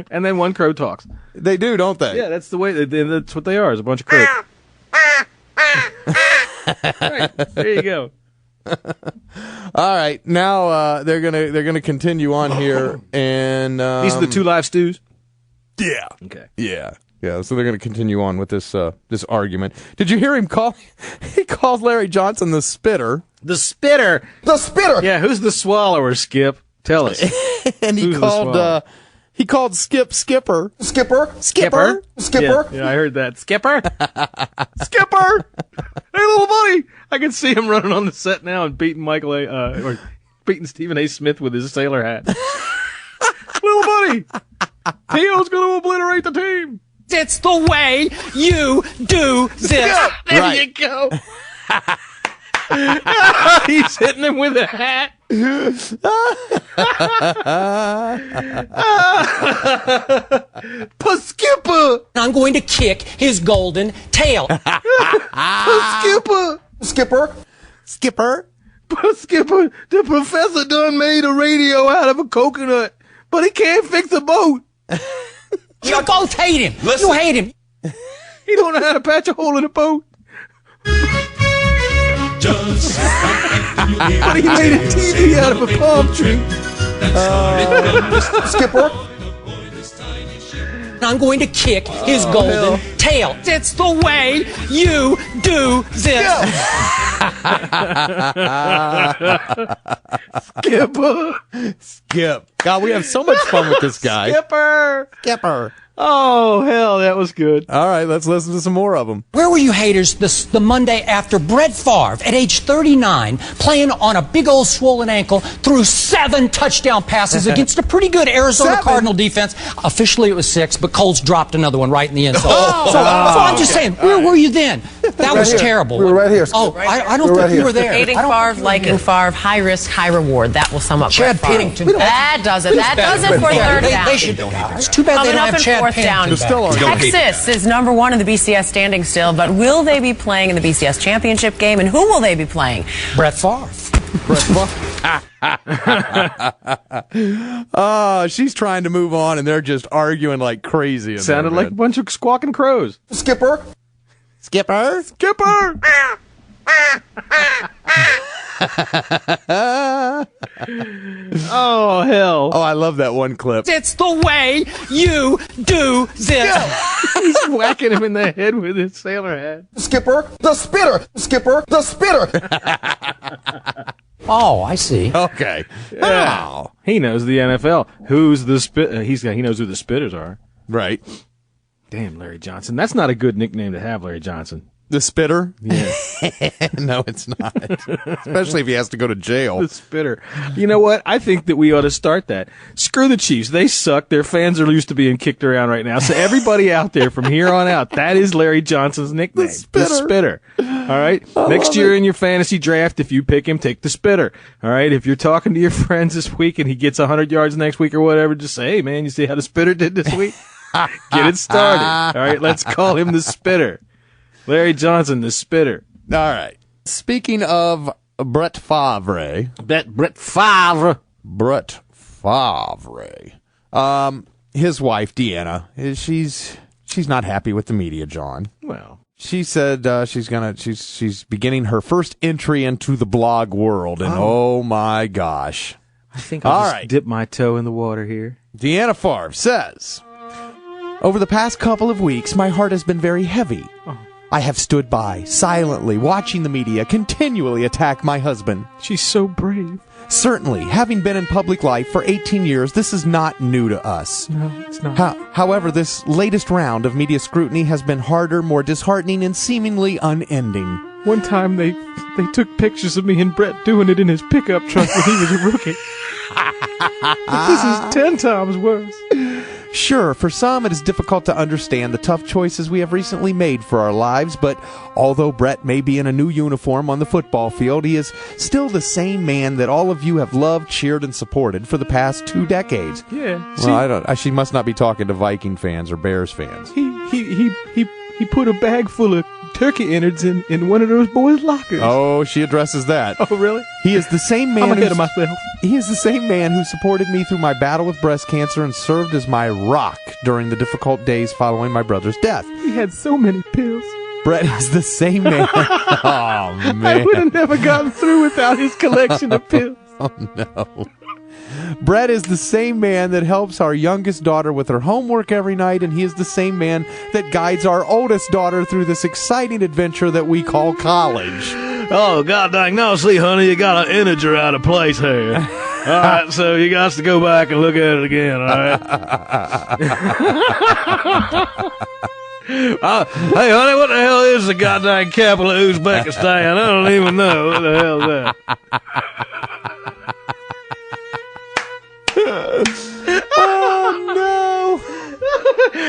And then one crow talks. They do, don't they? Yeah, that's the way. That's what they are. Is a bunch of crows. Right, there you go. All right, now they're gonna continue on here, and These are the two live stews. Yeah. Okay. Yeah. So they're gonna continue on with this argument. Did you hear him call? He calls Larry Johnson the spitter. The spitter. The spitter. Yeah. Who's the swallower? Skip. Tell us. And he called Skip Skipper. Skipper. Yeah, I heard that. Skipper. Skipper. Hey, little buddy. I can see him running on the set now and beating or beating Stephen A. Smith with his sailor hat. Little buddy. Teo's going to obliterate the team. It's the way you do this. There you go. He's hitting him with a hat. Skipper. I'm going to kick his golden tail. Skipper. Skipper. Skipper, the professor done made a radio out of a coconut, but he can't fix a boat. You both hate him. Listen. You hate him. He don't know how to patch a hole in a boat. But he made a TV out of a palm tree. Skipper. I'm going to kick his golden tail. It's the way you do this. Skip. God, we have so much fun with this guy. Skipper. Oh, hell, that was good. All right, let's listen to some more of them. Where were you haters the Monday after Brett Favre, at age 39, playing on a big old swollen ankle, threw 7 touchdown passes against a pretty good Arizona Cardinal defense? Officially it was 6, but Colts dropped another one right in the end zone. So I'm just saying, where were you then? That was terrible. We were right here. Oh, I don't think you were there. Hating Favre, liking Favre, high risk, high reward. That will sum up Chad Pennington. That does it. That does it for third down. They should. It's too bad they don't have Chad fourth down. Texas is number 1 in the BCS standing still, but will they be playing in the BCS championship game, and who will they be playing? Brett Favre. Oh, she's trying to move on, and they're just arguing like crazy. Sounded like a bunch of squawking crows. Skipper. Oh, hell. Oh, I love that one clip. It's the way you do this. He's whacking him in the head with his sailor hat. Skipper, the spitter. Oh, I see. Okay. Yeah. Oh. He knows the NFL. Who's the he knows who the spitters are. Right. Damn, Larry Johnson. That's not a good nickname to have, Larry Johnson. The spitter? Yeah. No, it's not. Especially if he has to go to jail. The spitter. You know what? I think that we ought to start that. Screw the Chiefs. They suck. Their fans are used to being kicked around right now. So everybody out there from here on out, that is Larry Johnson's nickname. The spitter. All right? Next year in your fantasy draft, if you pick him, take the spitter. All right? If you're talking to your friends this week and he gets 100 yards next week or whatever, just say, hey, man, you see how the spitter did this week? Get it started. All right? Let's call him the spitter. Larry Johnson, the spitter. All right. Speaking of Brett Favre. Brett Favre. His wife, Deanna, she's not happy with the media, John. Well, she said she's beginning her first entry into the blog world, and oh my gosh. I think I'll just dip my toe in the water here. Deanna Favre says, over the past couple of weeks, my heart has been very heavy. I have stood by, silently, watching the media continually attack my husband. She's so brave. Certainly, having been in public life for 18 years, this is not new to us. No, it's not. However, this latest round of media scrutiny has been harder, more disheartening, and seemingly unending. One time they took pictures of me and Brett doing it in his pickup truck when he was a rookie. But this is 10 times worse. Sure, for some it is difficult to understand the tough choices we have recently made for our lives, but although Brett may be in a new uniform on the football field, he is still the same man that all of you have loved, cheered, and supported for the past 2 decades. Yeah. Well, she must not be talking to Viking fans or Bears fans. He put a bag full of turkey innards in one of those boys' lockers. Oh, she addresses that. Oh, really? He is the same man. I'm ahead of myself. He is the same man who supported me through my battle with breast cancer and served as my rock during the difficult days following my brother's death. He had so many pills. Brett is the same man. Oh, man. I would have never gotten through without his collection of pills. Oh, no. Brett is the same man that helps our youngest daughter with her homework every night, and he is the same man that guides our oldest daughter through this exciting adventure that we call college. Oh, god dang. No, see, honey, you got an integer out of place here. All right, so you got to go back and look at it again, all right? Hey, honey, what the hell is the goddamn capital of Uzbekistan? I don't even know. What the hell is that? Oh, no.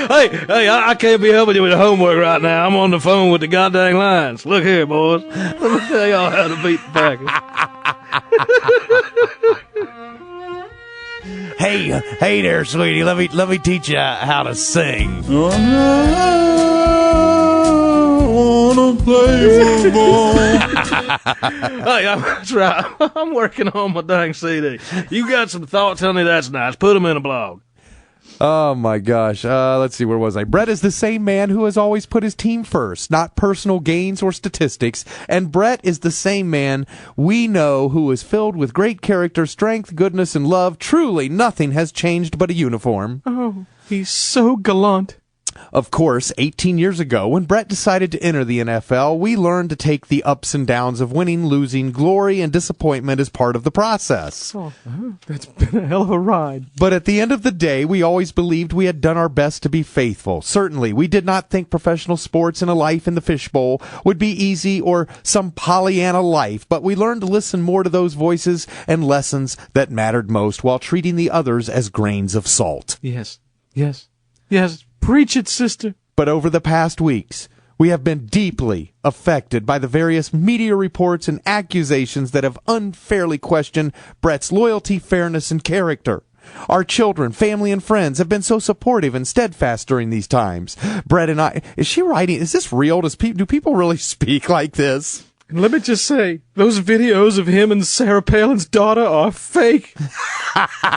Hey, I can't be helping you with the homework right now. I'm on the phone with the goddamn lines. Look here, boys. Let me tell y'all how to beat the Packers. Hey there, sweetie. Let me teach you how to sing. Hey, that's right. I'm working on my dang CD. You got some thoughts, honey? That's nice. Put them in a blog. Oh, my gosh. Let's see, where was I? Brett is the same man who has always put his team first, not personal gains or statistics. And Brett is the same man we know who is filled with great character, strength, goodness, and love. Truly, nothing has changed but a uniform. Oh, he's so gallant. Of course, 18 years ago, when Brett decided to enter the NFL, we learned to take the ups and downs of winning, losing, glory, and disappointment as part of the process. Oh, that's been a hell of a ride. But at the end of the day, we always believed we had done our best to be faithful. Certainly, we did not think professional sports and a life in the fishbowl would be easy or some Pollyanna life, but we learned to listen more to those voices and lessons that mattered most while treating the others as grains of salt. Yes. Preach it, sister. But over the past weeks, we have been deeply affected by the various media reports and accusations that have unfairly questioned Brett's loyalty, fairness, and character. Our children, family, and friends have been so supportive and steadfast during these times. Brett and I, is she writing? Is this real? Do people really speak like this? And let me just say, those videos of him and Sarah Palin's daughter are fake.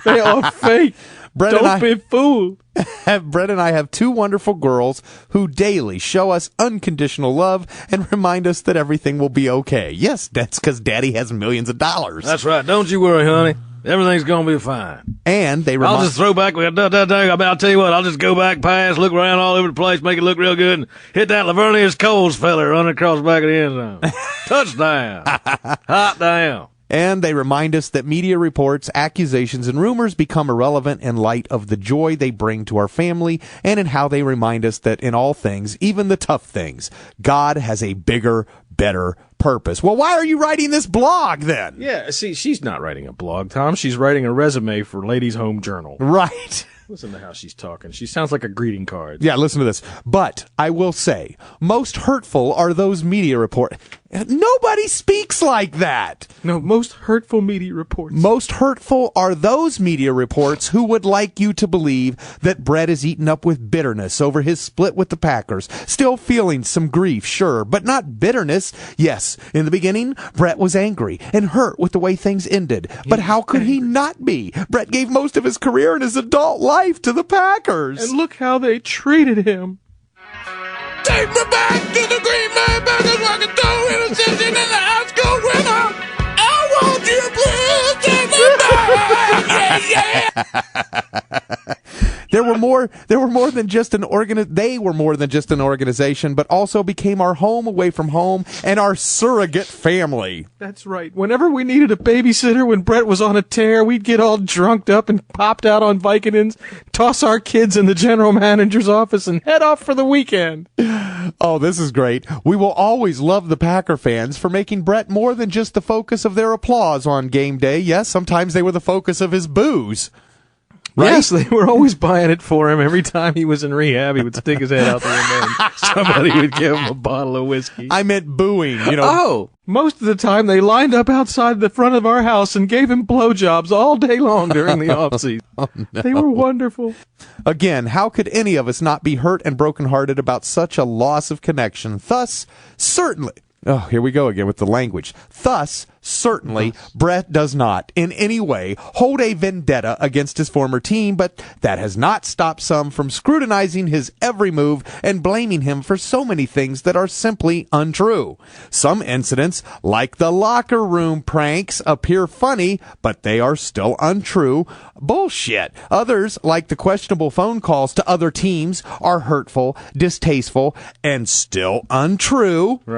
They are fake. Don't be fooled. Brett and I have two wonderful girls who daily show us unconditional love and remind us that everything will be okay. Yes, that's because Daddy has millions of dollars. That's right. Don't you worry, honey. Everything's going to be fine. And they I'll just throw back. I'll tell you what. I'll just go back past, look around all over the place, make it look real good, and hit that Lavernius Coles fella running across the back of the end zone. Touchdown. Hot damn. And they remind us that media reports, accusations, and rumors become irrelevant in light of the joy they bring to our family and in how they remind us that in all things, even the tough things, God has a bigger, better purpose. Well, why are you writing this blog then? Yeah, see, she's not writing a blog, Tom. She's writing a resume for Ladies' Home Journal. Right. Listen to how she's talking. She sounds like a greeting card. Yeah, listen to this. But I will say, most hurtful are those media reports. Nobody speaks like that. No, most hurtful media reports. Most hurtful are those media reports who would like you to believe that Brett is eaten up with bitterness over his split with the Packers. Still feeling some grief, sure, but not bitterness. Yes, in the beginning, Brett was angry and hurt with the way things ended. But how could he not be? Brett gave most of his career and his adult life to the Packers. And look how they treated him. Take me back to the Green Bay Packers, walking through interception in the high school winner. I want you, please take me back. Yeah. They were more than just an organization, but also became our home away from home and our surrogate family. That's right. Whenever we needed a babysitter when Brett was on a tear, we'd get all drunked up and popped out on Vicodins, toss our kids in the general manager's office, and head off for the weekend. Oh, this is great. We will always love the Packer fans for making Brett more than just the focus of their applause on game day. Yes, sometimes they were the focus of his boos. right? Yes, they were always buying it for him. Every time he was in rehab, he would stick his head out the window and somebody would give him a bottle of whiskey. I meant booing, Oh, most of the time they lined up outside the front of our house and gave him blowjobs all day long during the off-season. No. They were wonderful. Again, how could any of us not be hurt and brokenhearted about such a loss of connection? Thus, certainly... Oh, here we go again with the language. Thus, certainly, Brett does not, in any way, hold a vendetta against his former team, but that has not stopped some from scrutinizing his every move and blaming him for so many things that are simply untrue. Some incidents, like the locker room pranks, appear funny, but they are still untrue. Bullshit. Others, like the questionable phone calls to other teams, are hurtful, distasteful, and still untrue.